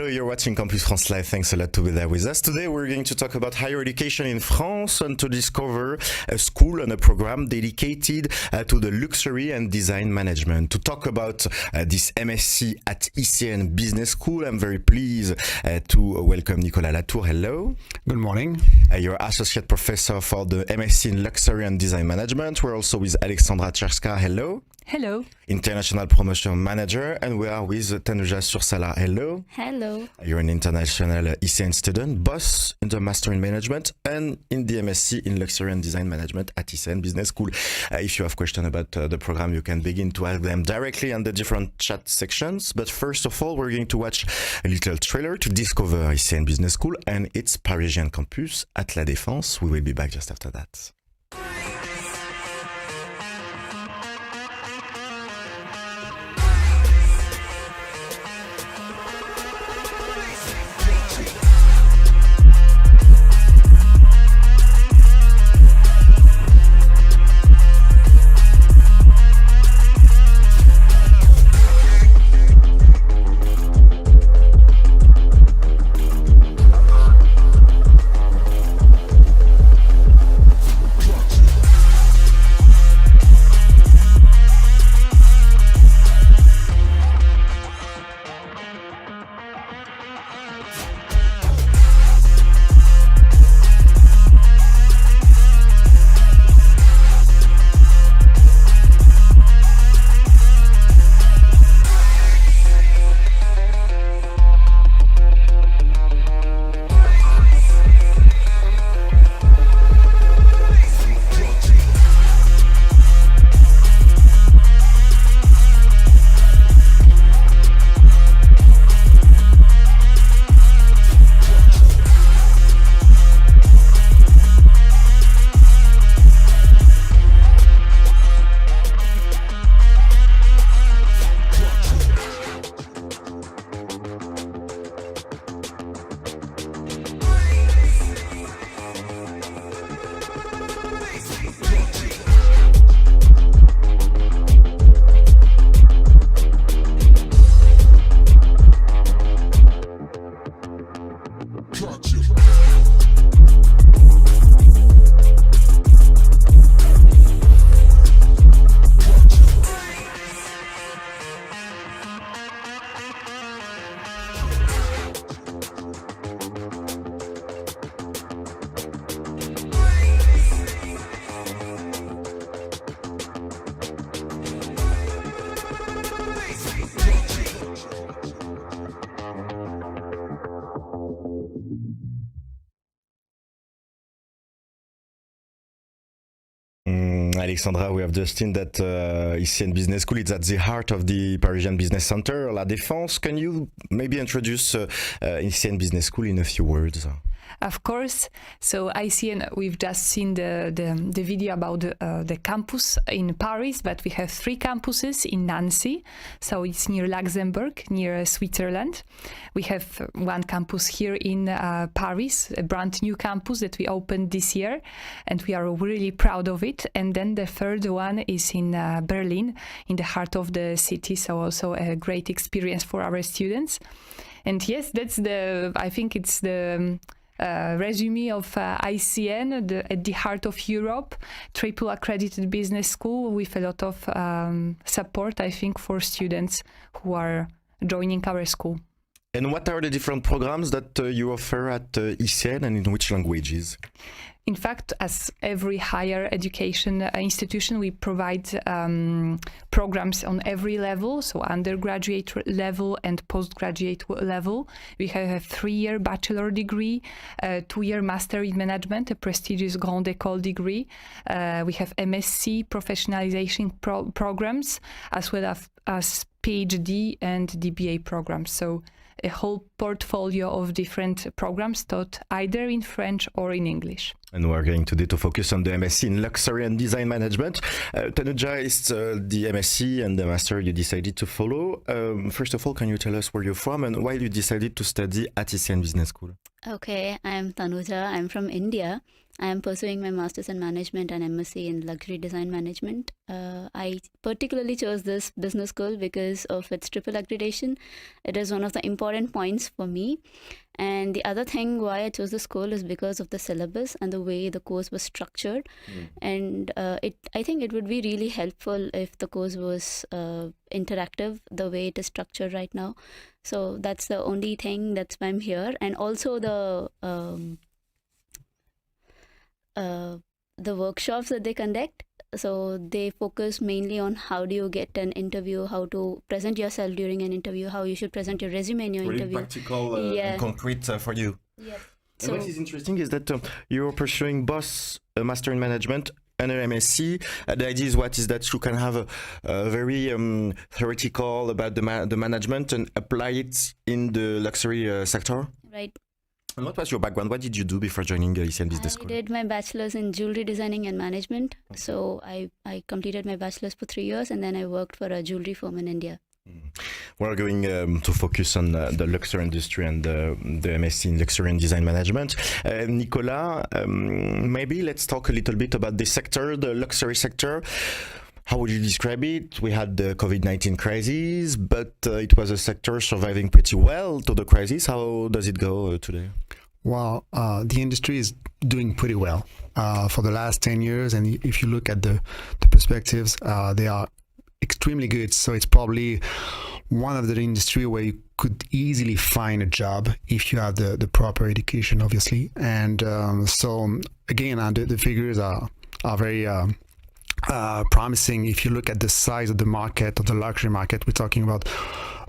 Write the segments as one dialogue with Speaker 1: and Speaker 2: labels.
Speaker 1: Hello, you're watching Campus France Live. Thanks a lot to be there with us. Today we're going to talk about higher education in France and to discover a school and a program dedicated to the luxury and design management. To talk about this MSc at ICN Business School, I'm very pleased to welcome Nicolas Latour. Hello.
Speaker 2: Good morning.
Speaker 1: You're Associate Professor for the MSc in Luxury and Design Management. We're also with Aleksandra. Hello.
Speaker 3: Hello.
Speaker 1: International Promotion Manager, and we are with Tanuja SUSARLA. Hello.
Speaker 3: Hello.
Speaker 1: You're an international ICN student, both in the Master in Management and in the MSc in Luxury and Design Management at ICN Business School. If you have questions about the program, you can begin to ask them directly on the different chat sections. But first of all, we're going to watch a little trailer to discover ICN Business School and its Parisian campus at La Défense. We will be back just after that. Aleksandra, we have just seen that ICN Business School is at the heart of the Parisian Business Center, La Défense. Can you maybe introduce ICN Business School in a few words?
Speaker 3: Of course. So ICN, we've just seen the video about the campus in Paris, but we have 3 campuses in Nancy. So it's near Luxembourg, near Switzerland. We have one campus here in Paris, a brand new campus that we opened this year, and we are really proud of it. And then the third one is in Berlin, in the heart of the city. So also a great experience for our students. And yes, I think it's the resume of ICN, at the heart of Europe, triple accredited business school with a lot of support, I think, for students who are joining our school.
Speaker 1: And what are the different programs that you offer at ICN and in which languages?
Speaker 3: In fact, as every higher education institution, we provide programs on every level, so undergraduate level and postgraduate level. We have a 3-year bachelor degree, a 2-year master in management, a prestigious Grande École degree. We have MSc professionalization programs, as well as PhD and DBA programs. So a whole portfolio of different programs taught either in French or in English.
Speaker 1: And we're going today to focus on the MSc in Luxury and Design Management. Tanuja is the MSc and the Master you decided to follow. First of all, can you tell us where you're from and why you decided to study at ICN Business School?
Speaker 2: Okay, I'm Tanuja. I'm from India. I am pursuing my Masters in Management and MSc in Luxury Design Management. I particularly chose this business school because of its triple accreditation. It is one of the important points for me. And the other thing why I chose the school is because of the syllabus and the way the course was structured. And I think it would be really helpful if the course was interactive the way it is structured right now. So that's the only thing, that's why I'm here. And also the workshops that they conduct. So they focus mainly on how do you get an interview, how to present yourself during an interview, how you should present your resume in your
Speaker 1: Really
Speaker 2: interview.
Speaker 1: practical and concrete for you.
Speaker 2: Yeah.
Speaker 1: And what is interesting is that you're pursuing both a Master in Management and an MSc. The idea is that you can have a very theoretical about the management and apply it in the luxury sector.
Speaker 2: Right.
Speaker 1: And what was your background? What did you do before joining ICN Business School?
Speaker 2: I did my bachelor's in jewelry designing and management. Okay. So I completed my bachelor's for 3 years, and then I worked for a jewelry firm in India.
Speaker 1: We're going to focus on the luxury industry and the MSc in Luxury and Design Management. Nicolas, maybe let's talk a little bit about this sector, the luxury sector. How would you describe it? We had the COVID-19 crisis, but it was a sector surviving pretty well to the crisis. How does it go today?
Speaker 4: Well, the industry is doing pretty well for the last 10 years. And if you look at the perspectives, they are extremely good. So it's probably one of the industry where you could easily find a job if you have the proper education, obviously. And so again, the figures are very promising. If you look at the size of the market, of the luxury market, we're talking about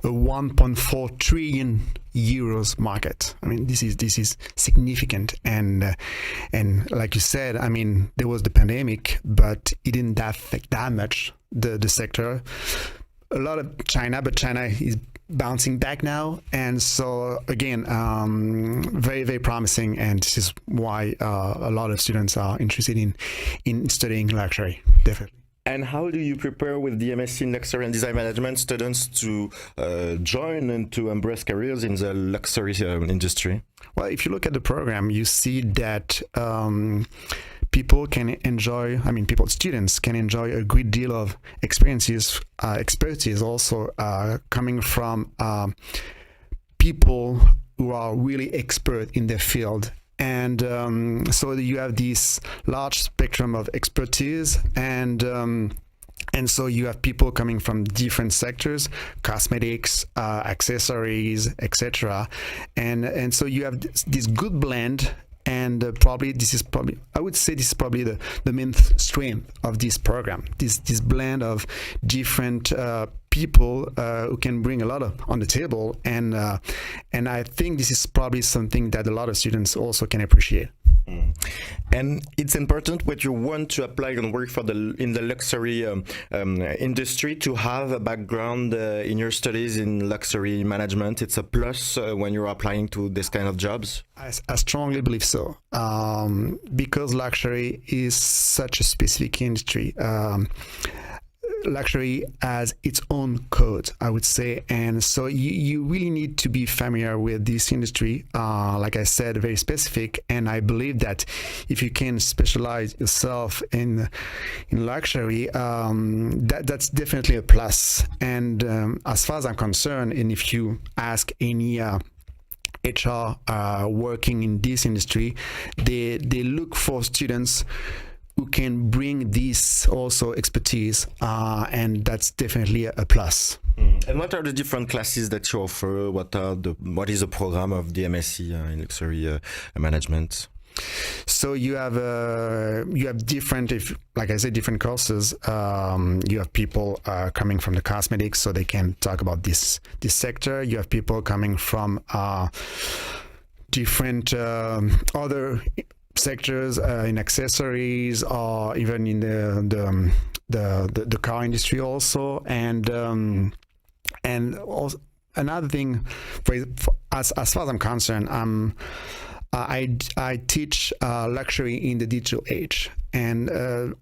Speaker 4: a 1.4 trillion euros market. I mean, this is significant. And like you said, I mean, there was the pandemic, but it didn't affect that much the sector. A lot of China, but China is bouncing back now. And so again, very, very promising. And this is why a lot of students are interested in studying luxury, definitely.
Speaker 1: And how do you prepare with the MSc in Luxury and Design Management students to join and to embrace careers in the luxury industry?
Speaker 4: Well, if you look at the program, you see that people can enjoy, students can enjoy a great deal of expertise also coming from people who are really expert in their field. And so you have this large spectrum of expertise, and so you have people coming from different sectors, cosmetics, accessories, etc. And so you have this good blend. And I would say this is probably the main strength of this program. This blend of different people who can bring a lot on the table, and I think this is probably something that a lot of students also can appreciate.
Speaker 1: And it's important when you want to apply and work in the luxury industry to have a background in your studies in luxury management. It's a plus when you're applying to this kind of jobs.
Speaker 4: I strongly believe so, because luxury is such a specific industry. Luxury has its own code, I would say, and so you really need to be familiar with this industry. Like I said, very specific, and I believe that if you can specialize yourself in luxury, that's definitely a plus. And as far as I'm concerned, and if you ask any HR working in this industry, they look for students who can bring this also expertise, and that's definitely a plus.
Speaker 1: And what are the different classes that you offer? What is the program of the MSc in luxury management?
Speaker 4: So you have different, like I said, different courses. You have people coming from the cosmetics, so they can talk about this sector. You have people coming from different other sectors in accessories, or even in the car industry also. And also another thing, as far as I'm concerned, I teach luxury in the digital age, and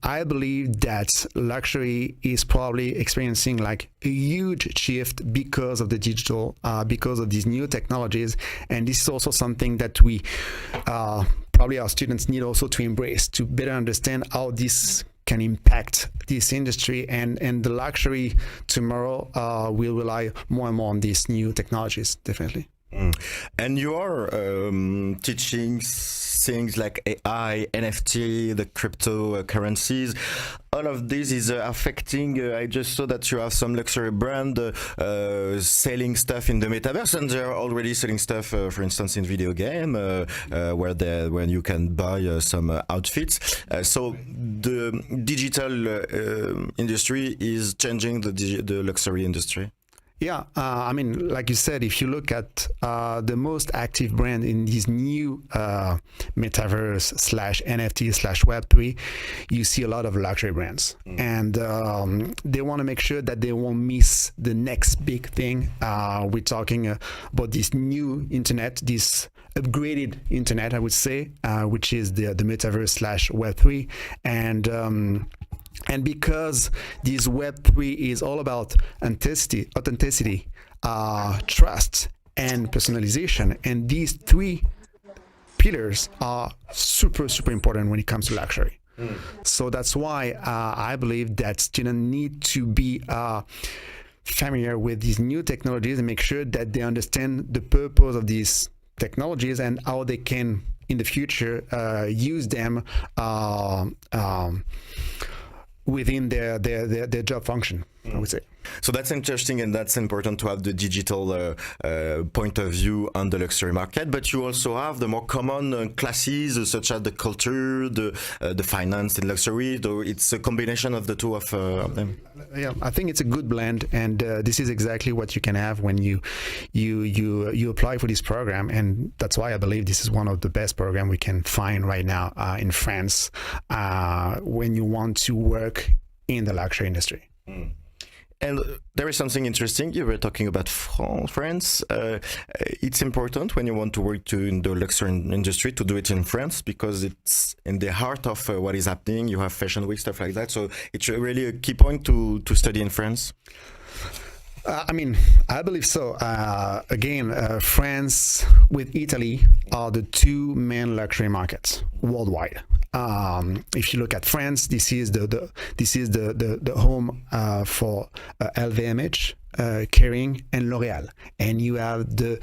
Speaker 4: I believe that luxury is probably experiencing like a huge shift because of the digital, because of these new technologies, and this is also something that we probably our students need also to embrace to better understand how this can impact this industry, and the luxury tomorrow will rely more and more on these new technologies, definitely.
Speaker 1: And you are teaching things like AI, NFT, the cryptocurrencies. All of this is affecting. I just saw that you have some luxury brand selling stuff in the metaverse, and they're already selling stuff, for instance, in video game, where you can buy some outfits. So the digital industry is changing the luxury industry.
Speaker 4: Yeah, I mean, like you said, if you look at the most active brand in these new metaverse / NFT / Web3, you see a lot of luxury brands, and they want to make sure that they won't miss the next big thing. We're talking about this new internet, this upgraded internet, I would say, which is the metaverse / Web3, and because this Web3 is all about authenticity, trust, and personalization, and these three pillars are super important when it comes to luxury. So that's why I believe that students need to be familiar with these new technologies and make sure that they understand the purpose of these technologies and how they can, in the future, use them within their job function, I would say.
Speaker 1: So that's interesting, and that's important to have the digital point of view on the luxury market. But you also have the more common classes, such as the culture, the finance, and luxury. Though it's a combination of the two of them.
Speaker 4: Yeah, I think it's a good blend, and this is exactly what you can have when you apply for this program, and that's why I believe this is one of the best programs we can find right now in France when you want to work in the luxury industry.
Speaker 1: And there is something interesting. You were talking about France. It's important when you want to work in the luxury industry to do it in France, because it's in the heart of what is happening. You have Fashion Week, stuff like that. So it's really a key point to study in France.
Speaker 4: I mean, I believe so. Again, France with Italy are the two main luxury markets worldwide. If you look at France, this is the home for LVMH, Kering, and L'Oréal, and you have the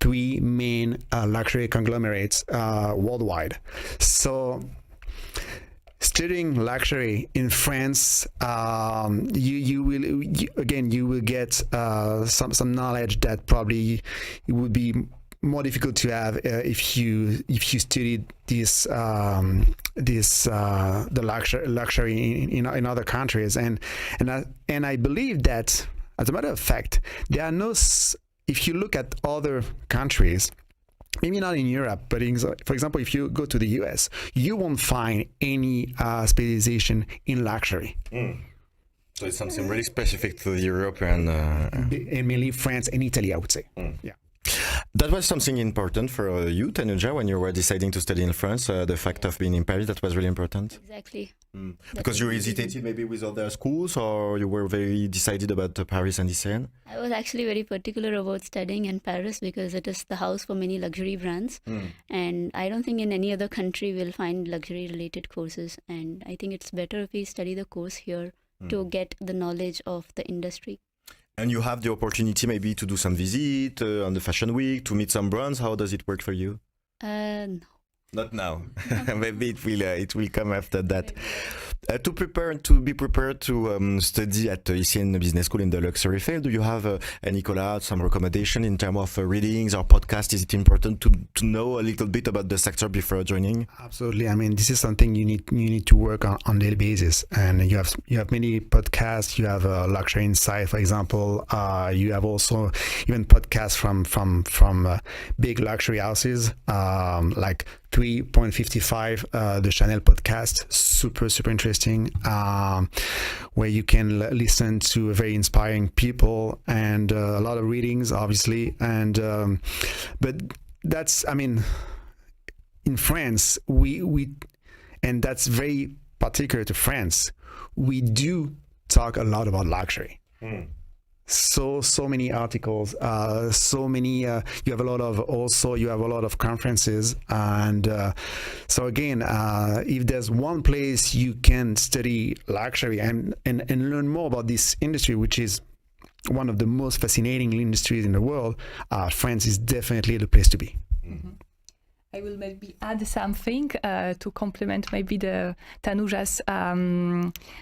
Speaker 4: three main luxury conglomerates worldwide. So, studying luxury in France, you will get some knowledge that probably it would be more difficult to have if you studied the luxury in other countries, and I believe that, as a matter of fact, there are no. If you look at other countries, maybe not in Europe, but for example, if you go to the US, you won't find any specialization in luxury.
Speaker 1: So it's something really specific to the European...
Speaker 4: And mainly France and Italy, I would say. Yeah.
Speaker 1: That was something important for you, Tanuja, when you were deciding to study in France, the fact of being in Paris, that was really important?
Speaker 2: Exactly.
Speaker 1: Because you hesitated maybe with other schools, or you were very decided about Paris and ICN?
Speaker 2: I was actually very particular about studying in Paris because it is the house for many luxury brands. And I don't think in any other country we'll find luxury-related courses. And I think it's better if we study the course here to get the knowledge of the industry.
Speaker 1: And you have the opportunity maybe to do some visit on the Fashion Week, to meet some brands. How does it work for you?
Speaker 2: No.
Speaker 1: Not now. Maybe it will come after that. To be prepared to study at ICN Business School in the luxury field, do you have Nicolas, some recommendation in terms of readings or podcasts? Is it important to know a little bit about the sector before joining?
Speaker 4: Absolutely. I mean, this is something you need to work on daily basis, and you have many podcasts. You have Luxury Insight, for example. You have also even podcasts from big luxury houses like 3.55, the Chanel podcast, super interesting, where you can listen to very inspiring people, and a lot of readings, obviously, and but that's, I mean, in France, we and that's very particular to France, we do talk a lot about luxury. So many articles, so many. You have a lot of conferences, and so again, if there's one place you can study luxury and learn more about this industry, which is one of the most fascinating industries in the world, France is definitely the place to be.
Speaker 3: Mm-hmm. I will maybe add something to complement maybe the Tanuja's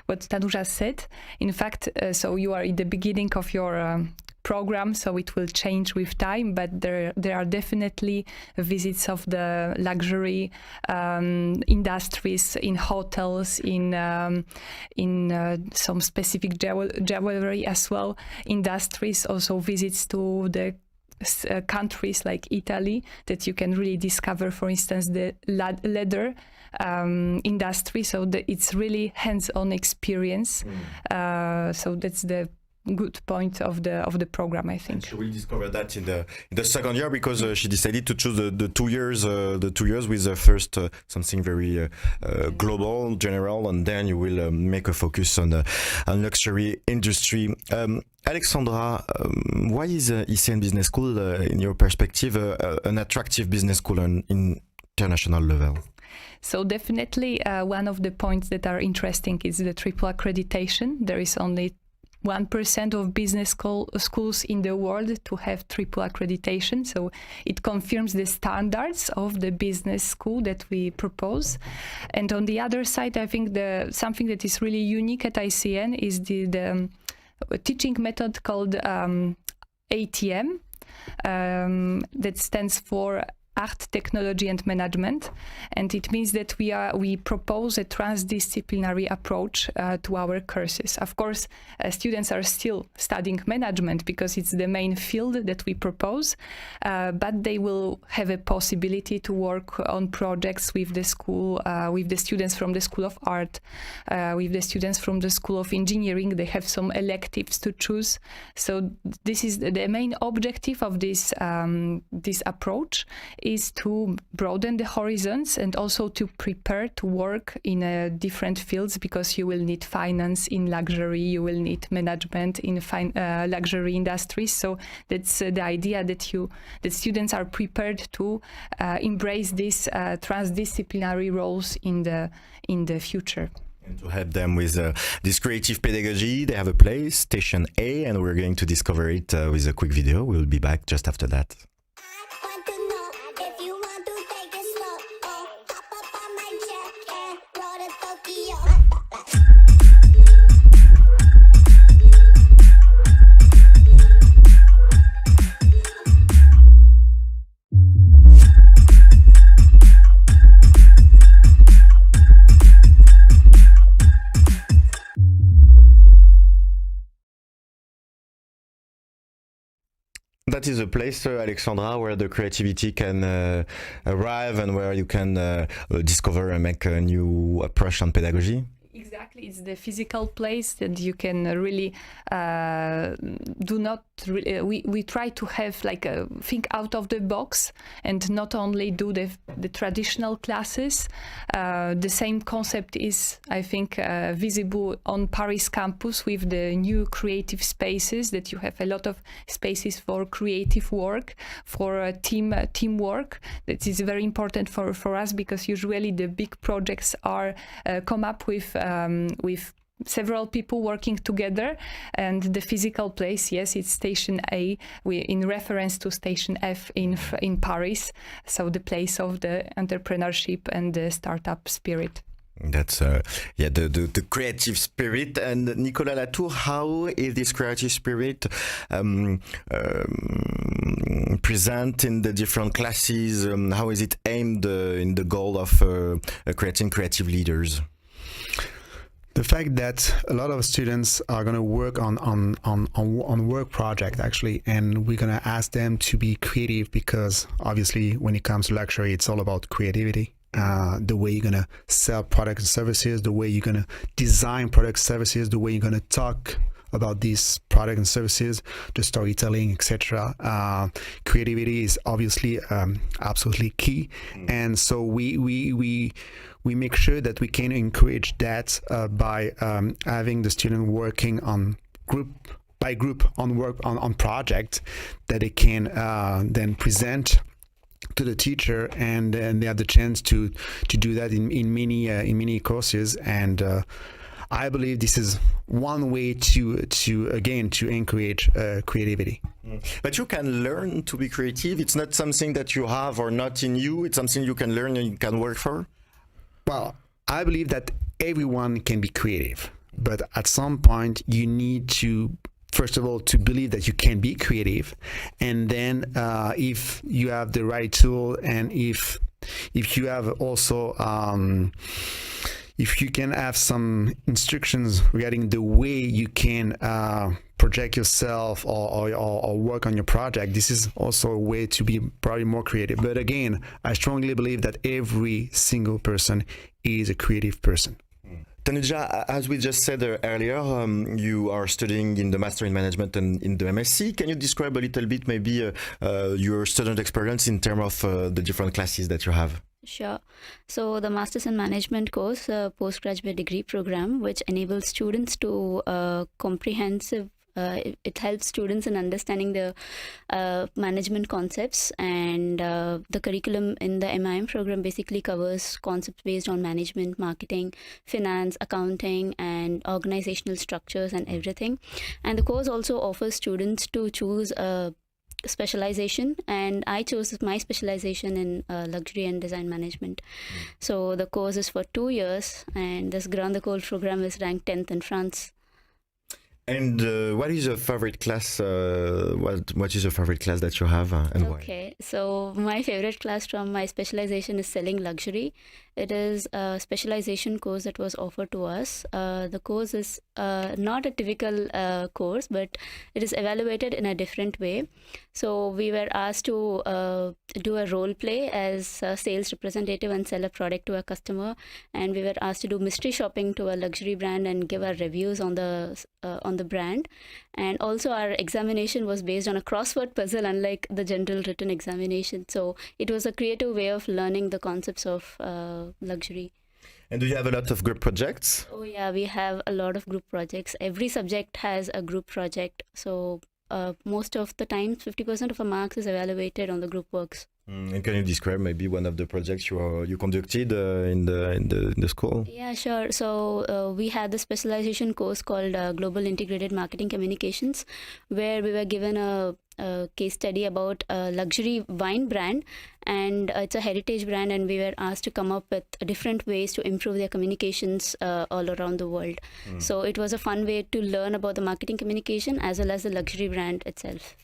Speaker 3: what Tanuja said. In fact, so you are at the beginning of your program, so it will change with time. But there are definitely visits of the luxury industries in hotels, in some specific jewelry as well industries. Also visits to the countries like Italy that you can really discover, for instance, the leather industry. So it's really hands-on experience. So that's the good point of the program, I think.
Speaker 1: And she will discover that in the second year, because she decided to choose the 2 years with first something very global, general, and then you will make a focus on luxury industry. Aleksandra, why is ICN Business School, in your perspective, an attractive business school on international level?
Speaker 3: So definitely one of the points that are interesting is the triple accreditation. There is only 1% of business schools in the world to have triple accreditation. So it confirms the standards of the business school that we propose. And on the other side, I think something that is really unique at ICN is the teaching method called ATM, that stands for Art, Technology and Management, and it means that we propose a transdisciplinary approach to our courses. Of course, students are still studying management because it's the main field that we propose, but they will have a possibility to work on projects with the school, with the students from the School of Art, with the students from the School of Engineering. They have some electives to choose. So this is the main objective of this approach, is to broaden the horizons and also to prepare to work in different fields, because you will need finance in luxury, you will need management in luxury industries. So that's the idea that students are prepared to embrace these transdisciplinary roles in the future.
Speaker 1: And to help them with this creative pedagogy, they have a place, Station A, and we're going to discover it with a quick video. We'll be back just after that. That is a place, Aleksandra, where the creativity can arrive and where you can discover and make a new approach on pedagogy.
Speaker 3: Exactly, it's the physical place that you can really we try to have like a think out of the box and not only do the traditional classes. The same concept is, I think, visible on Paris campus with the new creative spaces, that you have a lot of spaces for creative work, for teamwork. That is very important for us, because usually the big projects are come up with several people working together, and the physical place, yes, it's Station A, in reference to Station F in Paris, so the place of the entrepreneurship and the startup spirit.
Speaker 1: That's the creative spirit. And Nicolas Latour, how is this creative spirit present in the different classes? How is it aimed in the goal of creating creative leaders?
Speaker 4: The fact that a lot of students are going to work on work project, actually, and we're going to ask them to be creative, because obviously when it comes to luxury, it's all about creativity. The way you're going to sell products and services, the way you're going to design products and services, the way you're going to talk about these products and services, the storytelling, etc. Creativity is obviously absolutely key, and so we make sure that we can encourage that by having the student working on group by group on project that they can then present to the teacher, and they have the chance to do that in many courses. And I believe this is one way to encourage creativity.
Speaker 1: But you can learn to be creative. It's not something that you have or not in you. It's something you can learn and you can work for.
Speaker 4: Well, I believe that everyone can be creative, but at some point you need to, first of all, to believe that you can be creative, and then if you have the right tool, and if you have also if you can have some instructions regarding the way you can project yourself or work on your project, this is also a way to be probably more creative. But again, I strongly believe that every single person is a creative person.
Speaker 1: Tanuja, as we just said earlier, you are studying in the Master in Management and in the MSc. Can you describe a little bit maybe your student experience in terms of the different classes that you have?
Speaker 2: Sure. So the Masters in Management course, a postgraduate degree program, which enables students to comprehensive. It helps students in understanding the management concepts, and the curriculum in the MIM program basically covers concepts based on management, marketing, finance, accounting, and organizational structures and everything. And the course also offers students to choose a specialization, and I chose my specialization in luxury and design management. So the course is for 2 years, and this Grand École program is ranked 10th in France.
Speaker 1: And what is your favorite class? What is your favorite class that you have, and why?
Speaker 2: Okay, so my favorite class from my specialization is selling luxury. It is a specialization course that was offered to us. The course is not a typical course, but it is evaluated in a different way. So we were asked to do a role play as a sales representative and sell a product to a customer, and we were asked to do mystery shopping to a luxury brand and give our reviews on the brand. And also our examination was based on a crossword puzzle, unlike the general written examination. So it was a creative way of learning the concepts of luxury.
Speaker 1: And do you have a lot of group projects?
Speaker 2: Oh yeah, we have a lot of group projects. Every subject has a group project. So most of the time, 50% of our marks is evaluated on the group works.
Speaker 1: And can you describe maybe one of the projects you conducted in the school?
Speaker 2: Yeah, sure. So we had the specialization course called Global Integrated Marketing Communications, where we were given a case study about a luxury wine brand, and it's a heritage brand, and we were asked to come up with different ways to improve their communications all around the world. So it was a fun way to learn about the marketing communication as well as the luxury brand itself.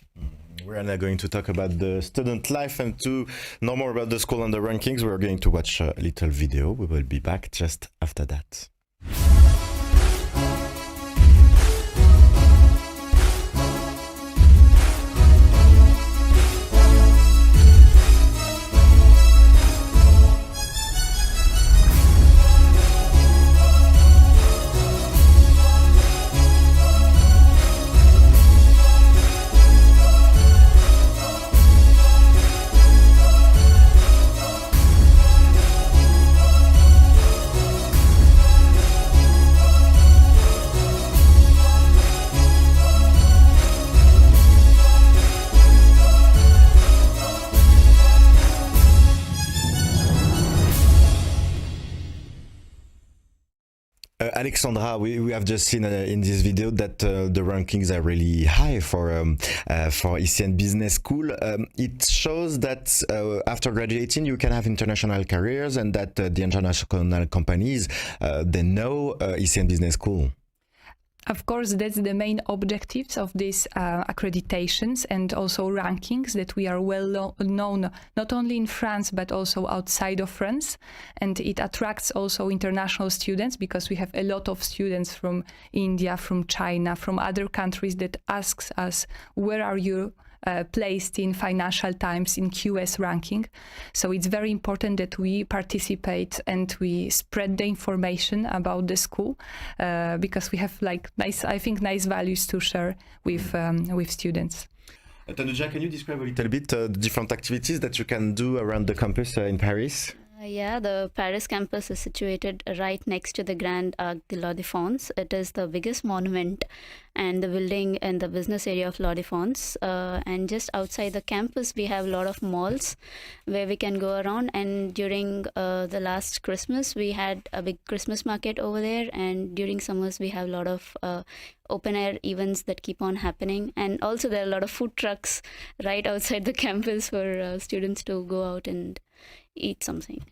Speaker 1: We're now going to talk about the student life, and to know more about the school and the rankings, we're going to watch a little video. We will be back just after that. Aleksandra, we have just seen in this video that the rankings are really high for ICN Business School. It shows that after graduating, you can have international careers, and that the international companies, they know ICN Business School.
Speaker 3: Of course, that's the main objectives of these accreditations and also rankings, that we are well known not only in France but also outside of France, and it attracts also international students, because we have a lot of students from India, from China, from other countries that asks us, where are you placed in Financial Times in QS ranking. So it's very important that we participate and we spread the information about the school because we have nice values to share with students.
Speaker 1: Tanuja, can you describe a little bit the different activities that you can do around the campus in Paris?
Speaker 2: Yeah, the Paris campus is situated right next to the Grand Arc de la Défense. It is the biggest monument and the building in the business area of La Défense. And just outside the campus, we have a lot of malls where we can go around. And during the last Christmas, we had a big Christmas market over there. And during summers, we have a lot of open air events that keep on happening. And also there are a lot of food trucks right outside the campus for students to go out and eat something.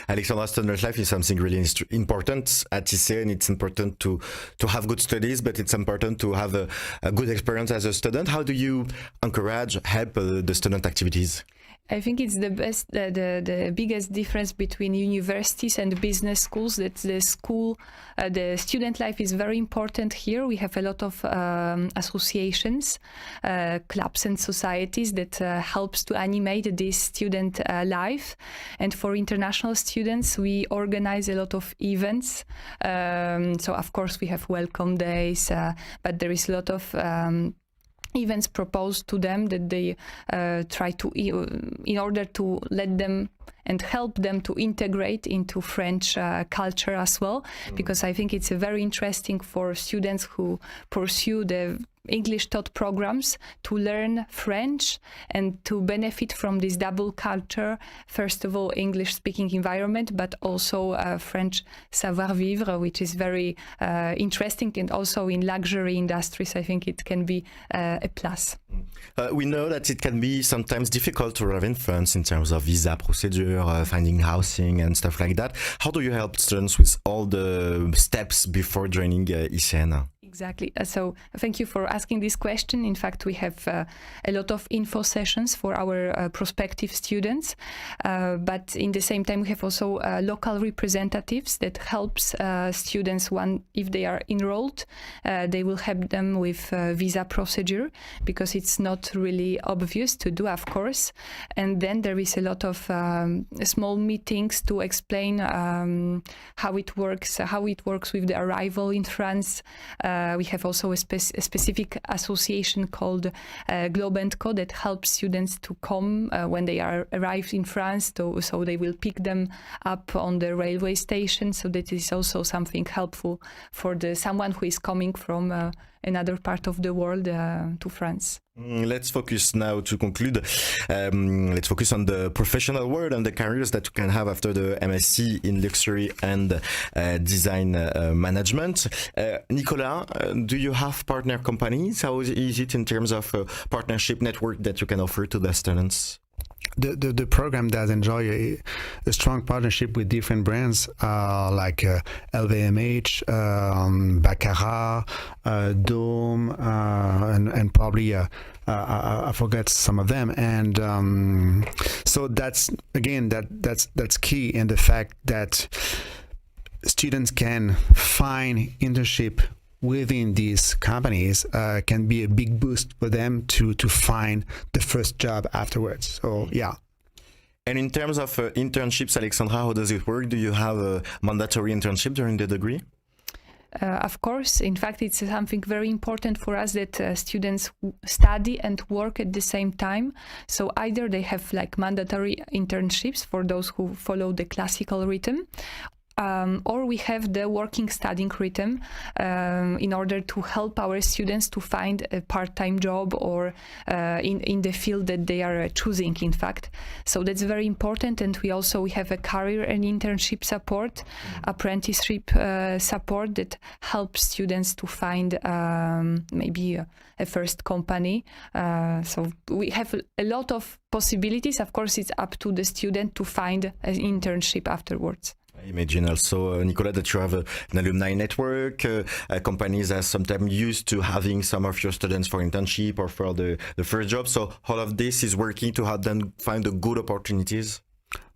Speaker 1: Aleksandra, student life is something really important at ICN. It's important to have good studies, but it's important to have a good experience as a student. How do you encourage, help the student activities?
Speaker 3: I think it's the biggest difference between universities and business schools, that the student life is very important here. We have a lot of associations, clubs and societies that helps to animate this student life. And for international students, we organize a lot of events. So of course we have welcome days, but there is a lot of events proposed to them that they try to, in order to let them and help them to integrate into French culture as well, because I think it's very interesting for students who pursue the English taught programs to learn French and to benefit from this double culture. First of all, English speaking environment, but also French savoir-vivre, which is very interesting, and also in luxury industries, I think it can be a plus.
Speaker 1: We know that it can be sometimes difficult to arrive in France in terms of visa procedure, finding housing and stuff like that. How do you help students with all the steps before joining ICN?
Speaker 3: Exactly. So thank you for asking this question. In fact, we have a lot of info sessions for our prospective students, but in the same time, we have also local representatives that helps students if they are enrolled. They will help them with visa procedure, because it's not really obvious to do, of course. And then there is a lot of small meetings to explain how it works with the arrival in France. We have also a specific association called Globe & Co that helps students to come when they are arrived in France, so they will pick them up on the railway station. So that is also something helpful for someone who is coming from another part of the world to France.
Speaker 1: Let's focus now to conclude. Let's focus on the professional world and the careers that you can have after the MSc in luxury and design management. Nicolas, do you have partner companies? How is it in terms of partnership network that you can offer to the students?
Speaker 4: The program does enjoy a strong partnership with different brands like LVMH, Baccarat, Dome, and probably I forget some of them. And so that's key in the fact that students can find internship within these companies can be a big boost for them to find the first job afterwards. So yeah.
Speaker 1: And in terms of internships, Aleksandra, how does it work? Do you have a mandatory internship during the degree?
Speaker 3: Of course. In fact, it's something very important for us that students study and work at the same time. So either they have like mandatory internships for those who follow the classical rhythm, or we have the working studying rhythm in order to help our students to find a part-time job or in the field that they are choosing, in fact. So that's very important. And we have a career and internship support, apprenticeship support that helps students to find maybe a first company. So we have a lot of possibilities. Of course, it's up to the student to find an internship afterwards.
Speaker 1: I imagine also, Nicolas, that you have an alumni network. Companies are sometimes used to having some of your students for internship or for the first job. So all of this is working to help them find the good opportunities.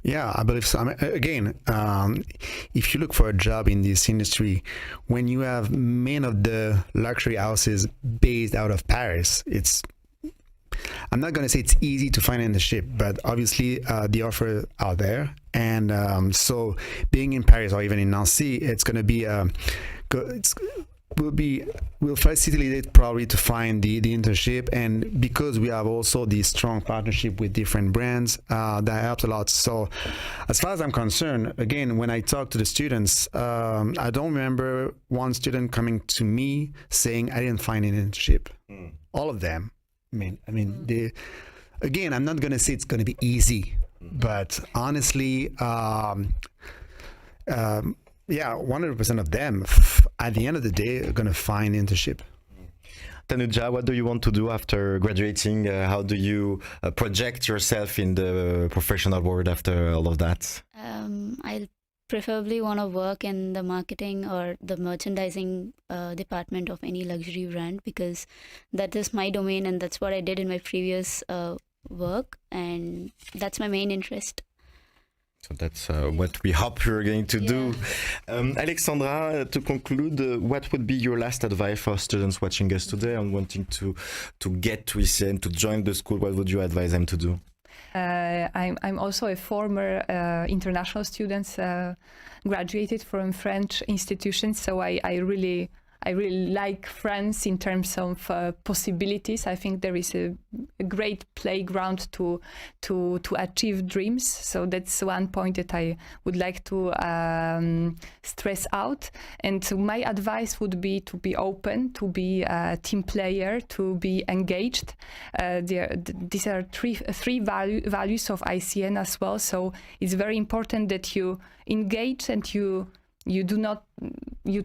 Speaker 4: Yeah, I believe so. I mean, again, if you look for a job in this industry, when you have many of the luxury houses based out of Paris, it's I'm not going to say it's easy to find an internship, but obviously the offers are there. And so being in Paris or even in Nancy, it's going to be will facilitate probably to find the internship. And because we have also the strong partnership with different brands, that helps a lot. So as far as I'm concerned, again, when I talk to the students, I don't remember one student coming to me saying I didn't find an internship. All of them. I mean, they, again, I'm not going to say it's going to be easy, but honestly, yeah, 100% of them, at the end of the day, are going to find internship.
Speaker 1: Tanuja, what do you want to do after graduating? How do you project yourself in the professional world after all of that?
Speaker 2: I'll preferably want to work in the marketing or the merchandising department of any luxury brand, because that is my domain and that's what I did in my previous work, and that's my main interest.
Speaker 1: So that's what we hope you're going to do. Aleksandra, to conclude, what would be your last advice for students watching us today and wanting to get to ICN, to join the school? What would you advise them to do?
Speaker 3: I'm also a former international student, graduated from French institutions, so I really like France in terms of possibilities. I think there is a great playground to achieve dreams. So that's one point that I would like to stress out. And my advice would be to be open, to be a team player, to be engaged. These are three values of ICN as well. So it's very important that you engage and you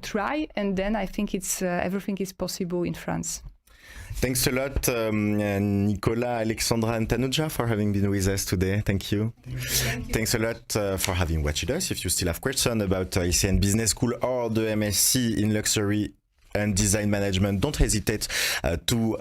Speaker 3: try, and then I think it's everything is possible in France.
Speaker 1: Thanks a lot, Nicolas, Aleksandra, and Tanuja, for having been with us today. Thank you. Thanks a lot for having watched us. If you still have questions about ICN Business School or the MSc in Luxury and Design Management, don't hesitate to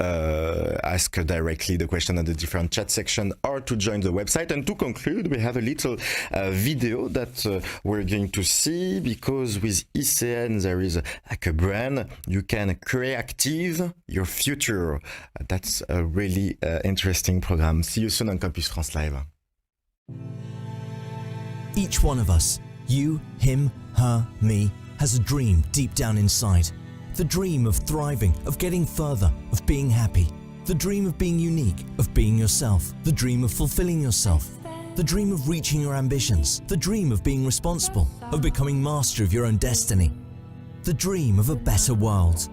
Speaker 1: ask directly the question in the different chat section or to join the website. And to conclude, we have a little video that we're going to see, because with ICN there is like a brand. You can create your future. That's a really interesting program. See you soon on Campus France Live.
Speaker 5: Each one of us, you, him, her, me, has a dream deep down inside. The dream of thriving, of getting further, of being happy. The dream of being unique, of being yourself. The dream of fulfilling yourself. The dream of reaching your ambitions. The dream of being responsible, of becoming master of your own destiny. The dream of a better world.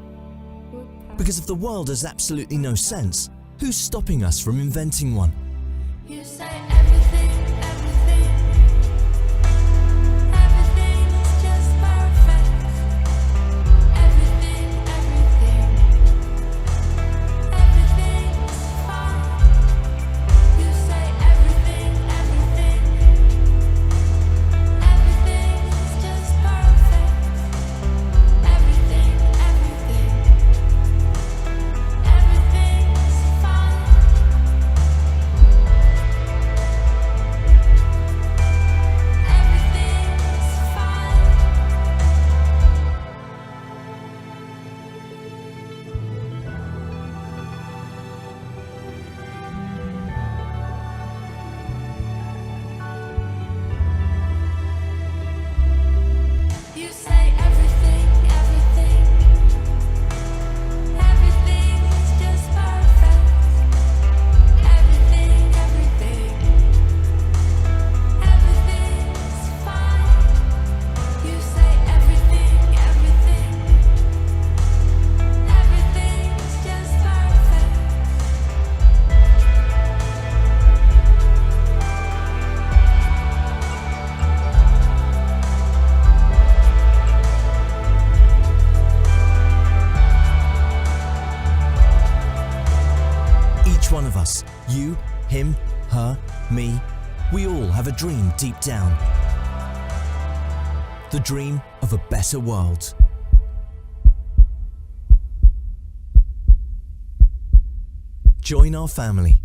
Speaker 5: Because if the world has absolutely no sense, who's stopping us from inventing one?
Speaker 6: You say everything, everything, everything's just perfect. Everything, everything, everything's fine. You say everything, everything, everything's just perfect. Everything, everything, everything's fine. You say everything, everything, everything's just perfect. Everything, everything, everything's fine. You say everything, everything, everything's just perfect.
Speaker 5: Each one of us, you, him, her, me, we all have a dream deep down. The dream of a better world. Join our family.